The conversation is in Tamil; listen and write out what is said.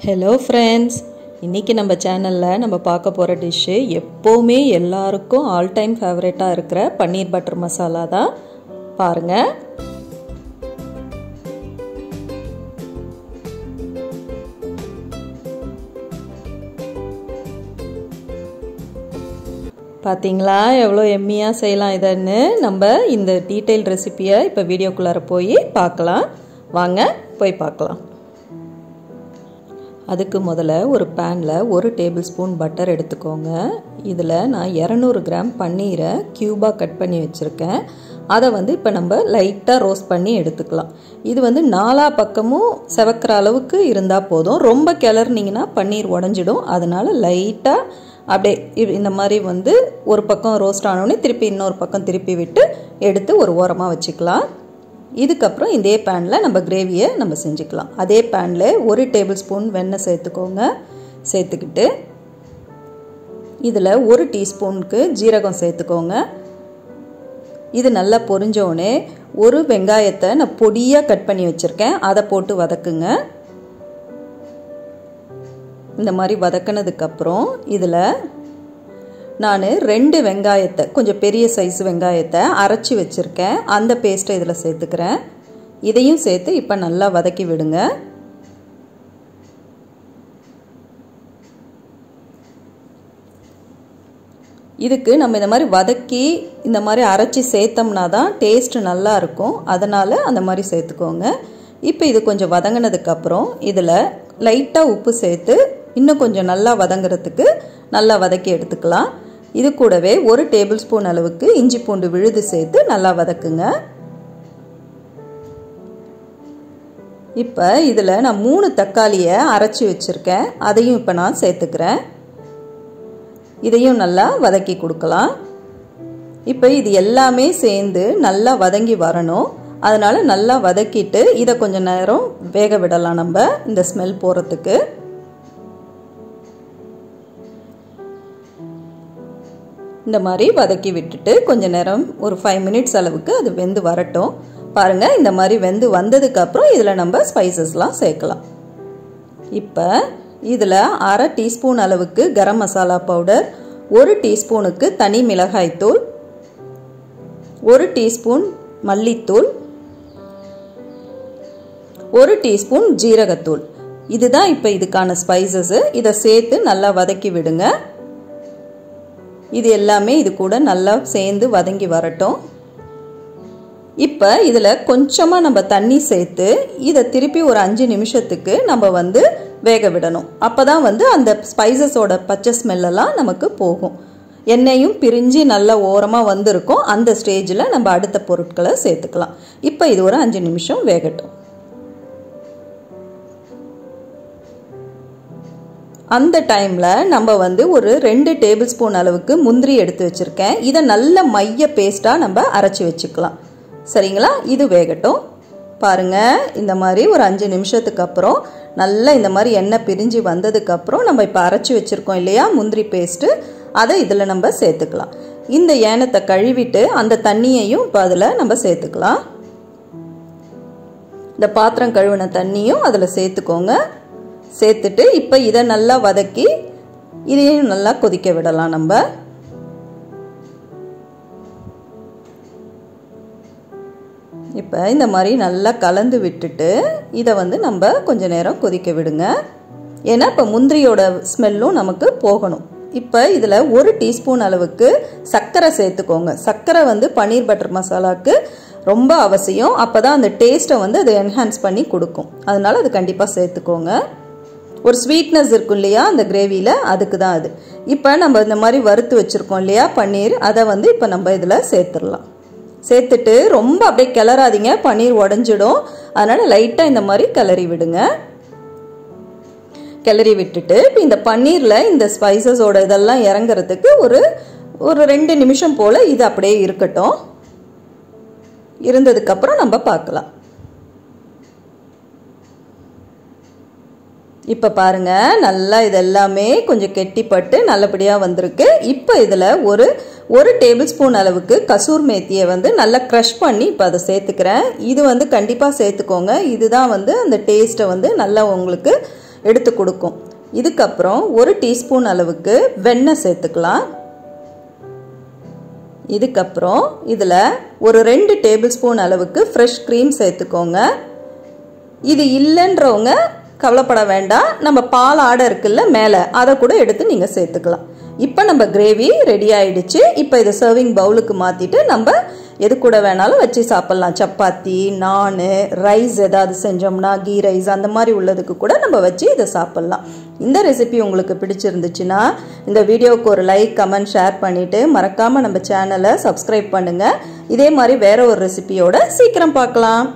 ஹலோ ஃப்ரெண்ட்ஸ், இன்றைக்கி நம்ம சேனலில் நம்ம பார்க்க போகிற டிஷ்ஷு எப்போவுமே எல்லாருக்கும் ஆல் டைம் ஃபேவரட்டாக இருக்கிற பன்னீர் பட்டர் மசாலா தான். பாருங்கள். பார்த்தீங்களா எவ்வளோ எம்மியாக செய்யலாம் இதுன்னு. நம்ம இந்த டீட்டெயில் ரெசிப்பியை இப்போ வீடியோக்குள்ளார போய் பார்க்கலாம். வாங்க போய் பார்க்கலாம். அதுக்கு முதல்ல ஒரு பேனில் 1 டேபிள் ஸ்பூன் பட்டர் எடுத்துக்கோங்க. இதில் நான் 200 கிராம் பன்னீரை க்யூபாக கட் பண்ணி வச்சுருக்கேன். அதை இப்போ நம்ம லைட்டாக ரோஸ்ட் பண்ணி எடுத்துக்கலாம். இது 4 பக்கமும் செவக்கிற அளவுக்கு இருந்தால் போதும். ரொம்ப கிளறினீங்கன்னா பன்னீர் உடஞ்சிடும். அதனால் லைட்டாக அப்படியே இந்த மாதிரி ஒரு பக்கம் ரோஸ்ட் ஆனோடனே திருப்பி இன்னொரு பக்கம் திருப்பி விட்டு எடுத்து ஒரு ஓரமாக வச்சுக்கலாம். இதுக்கப்புறம் இதே பேனில் நம்ம கிரேவியை நம்ம செஞ்சுக்கலாம். அதே பேனில் 1 டேபிள் ஸ்பூன் வெண்ணெய் சேர்த்துக்கோங்க. சேர்த்துக்கிட்டு இதில் 1 டீஸ்பூனுக்கு ஜீரகம் சேர்த்துக்கோங்க. இது நல்லா பொரிஞ்சோடனே ஒரு வெங்காயத்தை நான் பொடியாக கட் பண்ணி வச்சுருக்கேன். அதை போட்டு வதக்குங்க. இந்த மாதிரி வதக்கினதுக்கப்புறம் இதில் நான் 2 வெங்காயத்தை, கொஞ்சம் பெரிய சைஸ் வெங்காயத்தை அரைச்சி வச்சுருக்கேன். அந்த பேஸ்ட்டை இதில் சேர்த்துக்கிறேன். இதையும் சேர்த்து இப்போ நல்லா வதக்கி விடுங்க. இதுக்கு நம்ம இந்த மாதிரி வதக்கி இந்த மாதிரி அரைச்சி சேர்த்தோம்னா தான் டேஸ்ட்டு நல்லா இருக்கும். அதனால் அந்த மாதிரி சேர்த்துக்கோங்க. இப்போ இது கொஞ்சம் வதங்கினதுக்கப்புறம் இதில் லைட்டாக உப்பு சேர்த்து இன்னும் கொஞ்சம் நல்லா வதங்கிறதுக்கு நல்லா வதக்கி எடுத்துக்கலாம். இது கூடவே 1 டேபிள் ஸ்பூன் அளவுக்கு இஞ்சி பூண்டு விழுது சேர்த்து நல்லா வதக்குங்க. இப்போ இதில் நான் 3 தக்காளியை அரைச்சி வச்சுருக்கேன். அதையும் இப்போ நான் சேர்த்துக்கிறேன். இதையும் நல்லா வதக்கி கொடுக்கலாம். இப்போ இது எல்லாமே சேர்ந்து நல்லா வதங்கி வரணும். அதனால் நல்லா வதக்கிட்டு இதை கொஞ்சம் நேரம் வேக விடலாம் நம்ம, இந்த ஸ்மெல் போகிறதுக்கு. இந்த மாதிரி வதக்கி விட்டுட்டு கொஞ்ச நேரம் ஒரு 5 மினிட்ஸ் அளவுக்கு அது வெந்து வரட்டும். பாருங்கள், இந்த மாதிரி வெந்து வந்ததுக்கப்புறம் இதில் நம்ம ஸ்பைசஸ்லாம் சேர்க்கலாம். இப்போ இதில் 1/2 டீஸ்பூன் அளவுக்கு கரம் மசாலா பவுடர், 1 டீஸ்பூனுக்கு தனி மிளகாய்த்தூள், 1 டீஸ்பூன் மல்லித்தூள், 1 டீஸ்பூன் ஜீரகத்தூள். இதுதான் இப்போ இதுக்கான ஸ்பைசஸ். இதை சேர்த்து நல்லா வதக்கி விடுங்க. இது எல்லாமே இது கூட நல்லா சேர்ந்து வதங்கி வரட்டும். இப்போ இதில் கொஞ்சமாக நம்ம தண்ணி சேர்த்து இதை திருப்பி ஒரு 5 நிமிஷத்துக்கு நம்ம வேக விடணும். அப்போ தான் அந்த ஸ்பைசஸோட பச்சை ஸ்மெல்லெல்லாம் நமக்கு போகும். எண்ணெயும் பிரிஞ்சு நல்லா ஓரமாக வந்திருக்கும். அந்த ஸ்டேஜில் நம்ம அடுத்த பொருட்களை சேர்த்துக்கலாம். இப்போ இது ஒரு 5 நிமிஷம் வேகட்டும். அந்த டைமில் நம்ம ஒரு 2 டேபிள் ஸ்பூன் அளவுக்கு முந்திரி எடுத்து வச்சுருக்கேன். இதை நல்ல மைய பேஸ்ட்டாக நம்ம அரைச்சி வச்சுக்கலாம். சரிங்களா? இது வேகட்டும். பாருங்கள், இந்த மாதிரி ஒரு 5 நிமிஷத்துக்கு அப்புறம் நல்லா இந்த மாதிரி எண்ணெய் பிரிஞ்சு வந்ததுக்கப்புறம் நம்ம இப்போ அரைச்சி வச்சுருக்கோம் இல்லையா முந்திரி பேஸ்ட்டு, அதை இதில் நம்ம சேர்த்துக்கலாம். இந்த ஏனத்தை கழுவிட்டு அந்த தண்ணியையும் இப்போ அதில் நம்ம சேர்த்துக்கலாம். இந்த பாத்திரம் கழுவின தண்ணியும் அதில் சேர்த்துக்கோங்க. சேர்த்துட்டு இப்போ இதை நல்லா வதக்கி இதையும் நல்லா கொதிக்க விடலாம். நம்ம இப்போ இந்த மாதிரி நல்லா கலந்து விட்டுட்டு இதை நம்ம கொஞ்ச நேரம் கொதிக்க விடுங்க. ஏன்னா இப்போ முந்திரியோட ஸ்மெல்லும் நமக்கு போகணும். இப்போ இதில் 1 டீஸ்பூன் அளவுக்கு சர்க்கரை சேர்த்துக்கோங்க. சர்க்கரை பன்னீர் பட்டர் மசாலாவுக்கு ரொம்ப அவசியம். அப்போ தான் அந்த டேஸ்ட்டை அதை என்ஹான்ஸ் பண்ணி கொடுக்கும். அதனால அது கண்டிப்பாக சேர்த்துக்கோங்க. ஒரு ஸ்வீட்னஸ் இருக்கும் இல்லையா அந்த கிரேவியில், அதுக்கு தான் அது. இப்போ நம்ம இந்த மாதிரி வறுத்து வச்சுருக்கோம் இல்லையா பன்னீர், அதை இப்போ நம்ம இதில் சேர்த்துடலாம். சேர்த்துட்டு ரொம்ப அப்படியே கிளறாதீங்க, பன்னீர் உடஞ்சிடும். அதனால் லைட்டாக இந்த மாதிரி கிளறி விடுங்க. கிளறி விட்டுட்டு இப்போ இந்த பன்னீரில் இந்த ஸ்பைசஸோட இதெல்லாம் இறங்குறதுக்கு ஒரு 2 நிமிஷம் போல் இது அப்படியே இருக்கட்டும். இருந்ததுக்கப்புறம் நம்ம பார்க்கலாம். இப்போ பாருங்கள், நல்லா இதெல்லாமே கொஞ்சம் கெட்டிப்பட்டு நல்லபடியாக வந்திருக்கு. இப்போ இதில் ஒரு டேபிள் ஸ்பூன் அளவுக்கு கசூர் மேத்தியை நல்லா க்ரஷ் பண்ணி இப்போ அதை சேர்த்துக்கிறேன். இது கண்டிப்பாக சேர்த்துக்கோங்க. இதுதான் அந்த டேஸ்ட்டை நல்லா உங்களுக்கு எடுத்து கொடுக்கும். இதுக்கப்புறம் 1 டீஸ்பூன் அளவுக்கு வெண்ணெய் சேர்த்துக்கலாம். இதுக்கப்புறம் இதில் ஒரு 2 டேபிள் ஸ்பூன் அளவுக்கு ஃப்ரெஷ் க்ரீம் சேர்த்துக்கோங்க. இது இல்லைன்றவங்க கவலைப்பட வேண்டாம், நம்ம பால் ஆடை இருக்குல்ல மேலே, அதை கூட எடுத்து நீங்கள் சேர்த்துக்கலாம். இப்போ நம்ம கிரேவி ரெடி ஆயிடுச்சு. இப்போ இதை சர்விங் பவுலுக்கு மாற்றிட்டு நம்ம எது கூட வேணாலும் வச்சு சாப்பிட்லாம். சப்பாத்தி, நான், ரைஸ் ஏதாவது செஞ்சோம்னா கீ ரைஸ் அந்த மாதிரி உள்ளதுக்கு கூட நம்ம வச்சு இதை சாப்பிட்லாம். இந்த ரெசிபி உங்களுக்கு பிடிச்சிருந்துச்சுன்னா இந்த வீடியோவுக்கு ஒரு லைக், கமெண்ட், ஷேர் பண்ணிவிட்டு மறக்காமல் நம்ம சேனலை சப்ஸ்கிரைப் பண்ணுங்கள். இதே மாதிரி வேற ஒரு ரெசிபியோட சீக்கிரம் பார்க்கலாம்.